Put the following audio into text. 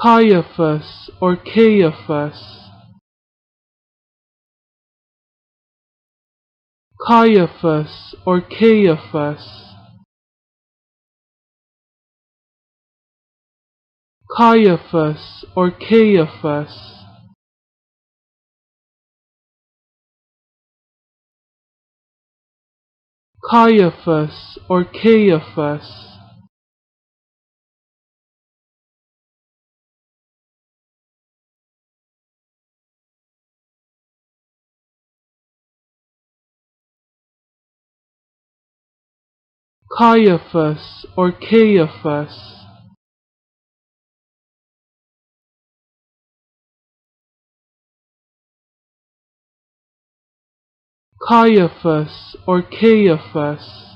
Caiaphas or Caiaphas. Caiaphas or Caiaphas. Caiaphas or Caiaphas. Caiaphas or Caiaphas. Caiaphas or Caiaphas. Caiaphas or Caiaphas.